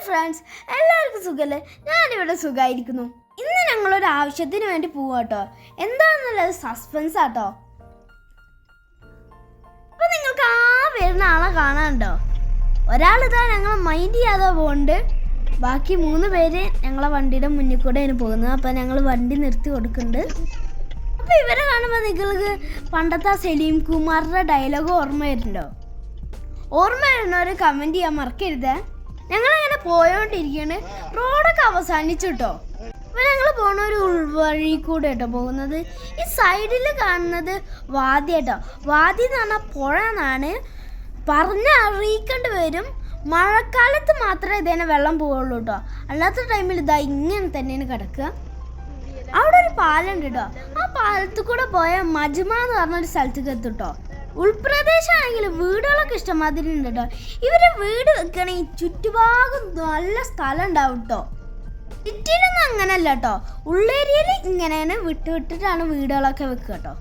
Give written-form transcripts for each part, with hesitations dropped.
Friends, എല്ലാവർക്കും സുഖല്ലേ? ഞാനിവിടെ സുഖമായിരിക്കുന്നു. ഇന്ന് ഞങ്ങളൊരു ആവശ്യത്തിന് വേണ്ടി പോവാട്ടോ. എന്താണെന്നുള്ളത് സസ്പെൻസ് ആട്ടോ. അപ്പൊ നിങ്ങൾക്ക് വരുന്ന ആളെ കാണാനുണ്ടോ? ഒരാളിതാ ഞങ്ങൾ മൈൻഡ് ചെയ്യാതെ പോകുന്നുണ്ട്. ബാക്കി 3 പേര് ഞങ്ങളെ വണ്ടിയുടെ മുന്നിൽ കൂടെയാണ് പോകുന്നത്. അപ്പം ഞങ്ങൾ വണ്ടി നിർത്തി കൊടുക്കുന്നുണ്ട്. അപ്പോൾ ഇവരെ കാണുമ്പോൾ നിങ്ങൾക്ക് പണ്ടത്തെ സലീം കുമാറിൻ്റെ ഡയലോഗ് ഓർമ്മ വരുന്നുണ്ടോ? ഓർമ്മ വരുന്നവർ കമൻറ്റ് ചെയ്യാൻ മറക്കരുത്. ഞങ്ങളങ്ങനെ പോയോണ്ടിരിക്കുകയാണ്. റോഡൊക്കെ അവസാനിച്ചു കേട്ടോ. അപ്പോൾ ഞങ്ങൾ പോകുന്ന ഒരു ഉൾവഴി കൂടെ കേട്ടോ പോകുന്നത്. ഈ സൈഡിൽ കാണുന്നത് വാദി കേട്ടോ. വാദി എന്ന് പറഞ്ഞാൽ പുഴ എന്നാണ് അറിയിക്കേണ്ടി വരും. മഴക്കാലത്ത് മാത്രമേ ഇതിനെ വെള്ളം പോവുള്ളൂ കേട്ടോ. അല്ലാത്ത ടൈമിൽ ഇതാ ഇങ്ങനെ തന്നെയാണ് കിടക്കുക. അവിടെ ഒരു പാലമുണ്ട് കേട്ടോ. ആ പാലത്തിൽ കൂടെ പോയ മജ്മ എന്ന് പറഞ്ഞൊരു സ്ഥലത്തേക്ക് എത്തും കേട്ടോ. ഉൾപ്രദേശമാണെങ്കിൽ വീടുകളൊക്കെ ഇഷ്ടമാതിരി ഉണ്ട് കേട്ടോ. ഇവര് വീട് വെക്കണമെങ്കിൽ ചുറ്റുഭാഗം നല്ല സ്ഥലം ഉണ്ടാവും കേട്ടോ. സിറ്റിയിലൊന്നും അങ്ങനെയല്ല കേട്ടോ. ഉള്ളേരിയയിൽ ഇങ്ങനെയാണ് വിട്ടിട്ടാണ് വീടുകളൊക്കെ വെക്കുക കേട്ടോ.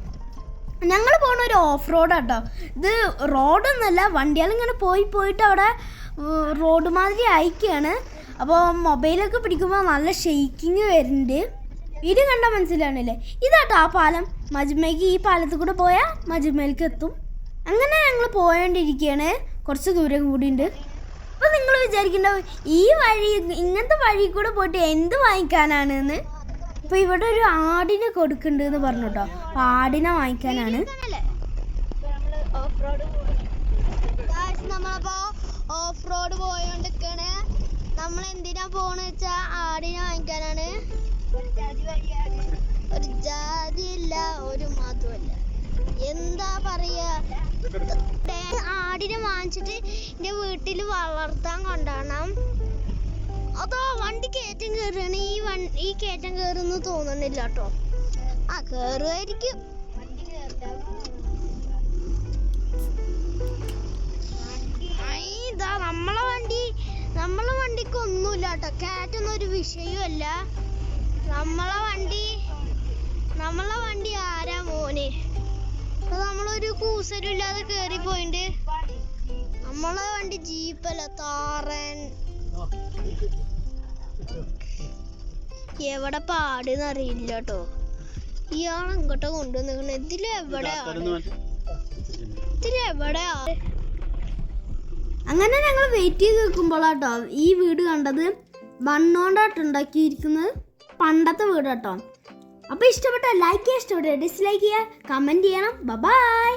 ഞങ്ങൾ പോകുന്ന ഒരു ഓഫ് റോഡ് കേട്ടോ. ഇത് റോഡൊന്നുമല്ല, വണ്ടികളിങ്ങനെ പോയിട്ട് അവിടെ റോഡ് മാതിരി അയക്കുകയാണ്. അപ്പോൾ മൊബൈലൊക്കെ പിടിക്കുമ്പോൾ നല്ല ഷെയ്ക്കിങ് വരുന്നുണ്ട്. വീഡിയോ കണ്ടാൽ മനസ്സിലാവണില്ലേ? ഇതാട്ടോ ആ പാലം. മജ്മയ്ക്ക് ഈ പാലത്തിൽ കൂടെ പോയാൽ മജ്മയിലേക്ക് എത്തും. അങ്ങനെ ഞങ്ങൾ പോയോണ്ടിരിക്കുകയാണ്. കുറച്ച് ദൂരം കൂടിയുണ്ട്. അപ്പോൾ നിങ്ങൾ വിചാരിക്കേണ്ടാവും ഈ വഴി ഇങ്ങനത്തെ വഴി കൂടെ പോയിട്ട് എന്ത് വാങ്ങിക്കാനാണ് എന്ന്. അപ്പോൾ ഇവിടെ ഒരു ആടിനെ കൊടുക്കുന്നുണ്ടെന്ന് പറഞ്ഞു കേട്ടോ. അപ്പോൾ ആടിനെ വാങ്ങിക്കാനാണ്. Off road പോയോണ്ടിരിക്കണേ. നമ്മൾ എന്തിനാ പോണെന്ന് വെച്ചാൽ ആടിനെ വാങ്ങിക്കാനാണ്. ഒരു ജാതിയില്ല, ഒരു മതമല്ല, എന്താ പറയാ. ആടിനെ വാങ്ങിച്ചിട്ട് എന്റെ വീട്ടിൽ വളർത്താൻ കൊണ്ടുപോകണം. അതോ വണ്ടി കയറ്റം കയറുകയാണ്. ഈ കയറ്റം കയറുന്നു തോന്നുന്നില്ല കേട്ടോ. ആ കയറുമായിരിക്കും. ഇതാ നമ്മളെ വണ്ടിക്ക് ഒന്നുമില്ല കേട്ടോ. കയറ്റൊന്നും ഒരു വിഷയമല്ല. നമ്മളെ വണ്ടി ആരാ മോനെ. അപ്പൊ നമ്മളൊരു കൂസലും ഇല്ലാതെ കേറി പോയിണ്ട്. നമ്മളെ വണ്ടി ജീപ്പല്ല, താറൻ. എവിടെ പാടുന്ന് അറിയില്ല കേട്ടോ. ഇയാളെങ്ങോട്ടോ കൊണ്ടുവന്നിരിക്കണേ. ഇതിലെവിടെയാ? അങ്ങനെ ഞങ്ങൾ വെയിറ്റ് ചെയ്ത് നിൽക്കുമ്പോഴാട്ടോ ഈ വീട് കണ്ടത്. മണ്ണോണ്ടാട്ടോ ഉണ്ടാക്കിയിരിക്കുന്നത്. പണ്ടത്തെ വീട് കേട്ടോ. അപ്പോൾ ഇഷ്ടപ്പെട്ട ലൈക്ക് ചെയ്യുക, ഇഷ്ടപ്പെട്ട ഡിസ്ലൈക്ക് ചെയ്യുക, കമൻറ്റ് ചെയ്യണം. ബൈ.